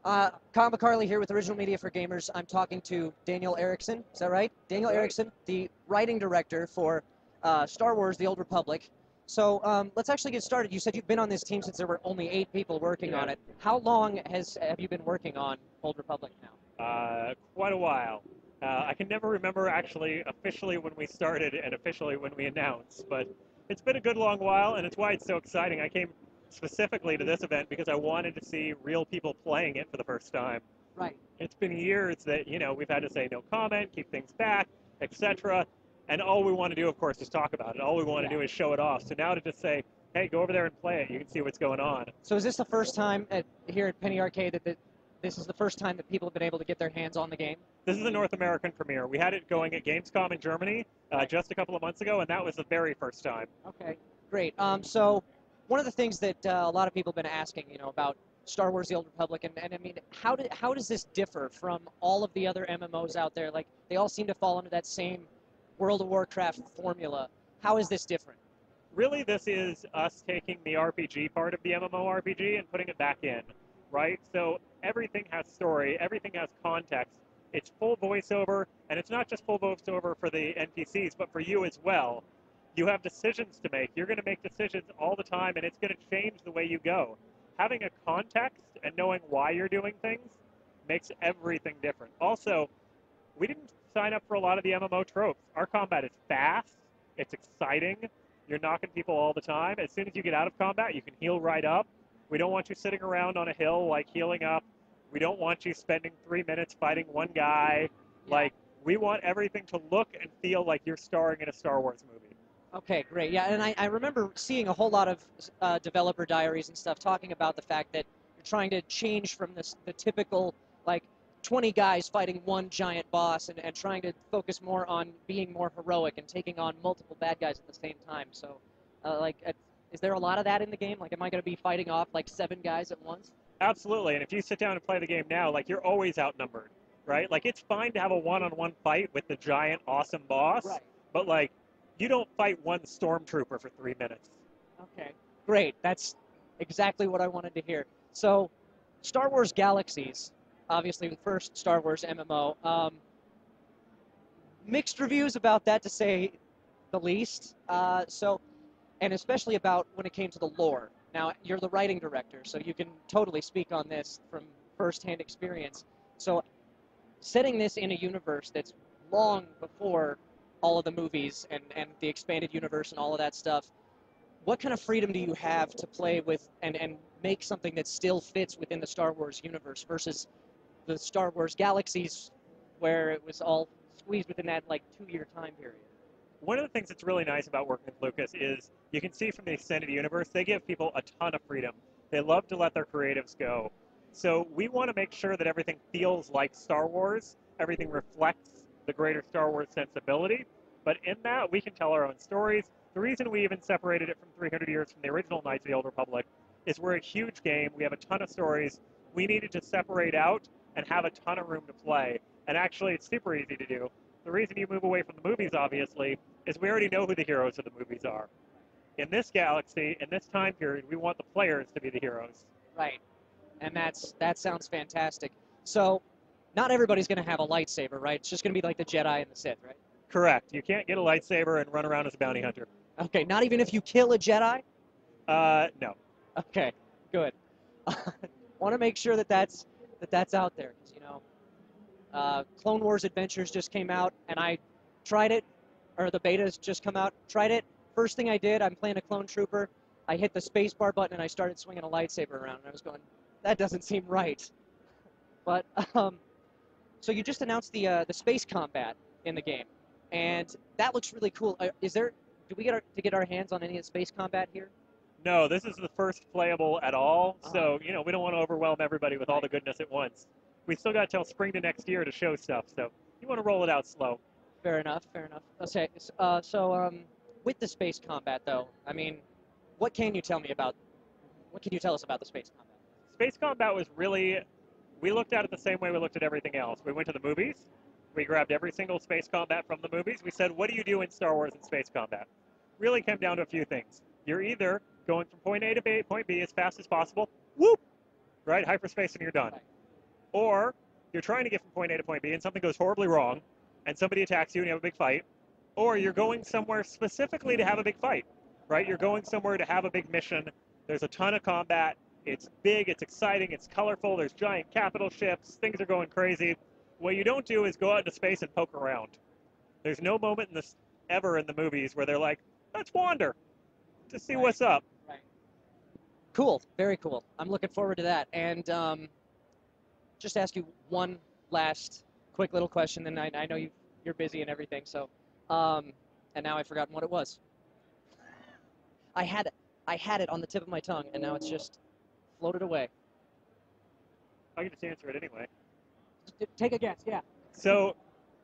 Kyle McCarley here with Original Media for Gamers. I'm talking to Daniel Erickson. Is that right? Daniel That's right. Erickson, the writing director for Star Wars: The Old Republic. So let's actually get started. You said you've been on this team since there were only 8 people working on Yeah. it. How long have you been working on Old Republic now? Quite a while. I can never remember actually officially when we started and officially when we announced, but it's been a good long while, and it's why it's so exciting. I came specifically to this event because I wanted to see real people playing it for the first time. Right. It's been years that, we've had to say no comment, keep things back, etc. And all we want to do, of course, is talk about it. All we want to do is show it off. So now to just say, hey, go over there and play it. You can see what's going on. So is this the first time here at Penny Arcade that this is the first time that people have been able to get their hands on the game? This is a North American premiere. We had it going at Gamescom in Germany just a couple of months ago, and that was the very first time. Okay, great. So one of the things that a lot of people have been asking, about Star Wars: The Old Republic, and I mean, how does this differ from all of the other MMOs out there? Like, they all seem to fall under that same World of Warcraft formula. How is this different? Really, this is us taking the RPG part of the MMORPG and putting it back in, right? So everything has story, everything has context. It's full voiceover, and it's not just full voiceover for the NPCs, but for you as well. You have decisions to make. You're going to make decisions all the time, and it's going to change the way you go. Having a context and knowing why you're doing things makes everything different. Also, we didn't sign up for a lot of the MMO tropes. Our combat is fast, it's exciting, you're knocking people all the time. As soon as you get out of combat, you can heal right up. We don't want you sitting around on a hill, like, healing up. We don't want you spending 3 minutes fighting one guy. Yeah. Like, we want everything to look and feel like you're starring in a Star Wars movie. Okay, great. Yeah, and I remember seeing a whole lot of developer diaries and stuff talking about the fact that you're trying to change from the typical, like, 20 guys fighting one giant boss and trying to focus more on being more heroic and taking on multiple bad guys at the same time. So, is there a lot of that in the game? Like, am I going to be fighting off, like, 7 guys at once? Absolutely, and if you sit down and play the game now, like, you're always outnumbered, right? Like, it's fine to have a one-on-one fight with the giant, awesome boss, Right. but, like, you don't fight one stormtrooper for 3 minutes. Okay, great. That's exactly what I wanted to hear. So, Star Wars Galaxies, obviously the first Star Wars MMO. Mixed reviews about that, to say the least. And especially about when it came to the lore. Now, you're the writing director, so you can totally speak on this from firsthand experience. So, setting this in a universe that's long before all of the movies and the expanded universe and all of that stuff, what kind of freedom do you have to play with and make something that still fits within the Star Wars universe versus the Star Wars Galaxies, where it was all squeezed within that, like, 2-year time period? One of the things that's really nice about working with Lucas is you can see from the extended universe, they give people a ton of freedom. They love to let their creatives go. So we want to make sure that everything feels like Star Wars, everything reflects the greater Star Wars sensibility, but in that we can tell our own stories. The reason we even separated it from 300 years from the original Knights of the Old Republic is we're a huge game, we have a ton of stories, we needed to separate out and have a ton of room to play. And actually, it's super easy to do. The reason you move away from the movies, obviously, is we already know who the heroes of the movies are. In this galaxy, in this time period, we want the players to be the heroes. Right. And that sounds fantastic. So, not everybody's going to have a lightsaber, right? It's just going to be like the Jedi and the Sith, right? Correct. You can't get a lightsaber and run around as a bounty hunter. Okay, not even if you kill a Jedi? No. Okay, good. Want to make sure that's out there, because, Clone Wars Adventures just came out, and I tried it, or the beta's just come out, tried it. First thing I did, I'm playing a clone trooper, I hit the spacebar button, and I started swinging a lightsaber around, and I was going, that doesn't seem right. But, so you just announced the space combat in the game, and that looks really cool. Do we get our hands on any of the space combat here? No, this is the first playable at all, so, we don't want to overwhelm everybody with all the goodness at once. We still got till spring to next year to show stuff, so you want to roll it out slow. Fair enough, fair enough. Okay, with the space combat, though, I mean, what can you tell us about the space combat? Space combat was really, we looked at it the same way we looked at everything else. We went to the movies, we grabbed every single space combat from the movies, we said, what do you do in Star Wars in space combat? Really came down to a few things. You're either going from point A to point B as fast as possible, whoop, right, hyperspace, and you're done. Right. Or you're trying to get from point A to point B and something goes horribly wrong and somebody attacks you and you have a big fight. Or you're going somewhere specifically to have a big fight, right? You're going somewhere to have a big mission. There's a ton of combat. It's big, it's exciting, it's colorful. There's giant capital ships. Things are going crazy. What you don't do is go out into space and poke around. There's no moment in this ever in the movies where they're like, let's wander to see what's up. Right. Cool. Very cool. I'm looking forward to that. And just ask you one last quick little question, and I know you're busy and everything, so and now I've forgotten what it was. I had it on the tip of my tongue, and now it's just floated away. I can just answer it anyway. Take a guess, yeah. So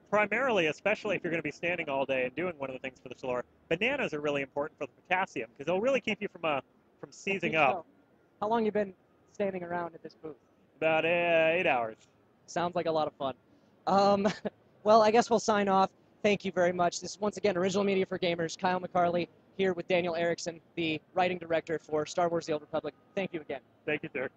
primarily, especially if you're going to be standing all day and doing one of the things for the floor, bananas are really important for the potassium because they'll really keep you from seizing up. So. How long you been standing around at this booth? About 8 hours. Sounds like a lot of fun. Well, I guess we'll sign off. Thank you very much. This is once again Original Media for Gamers. Kyle McCarley here with Daniel Erickson, the writing director for Star Wars: The Old Republic. Thank you again. Thank you, sir.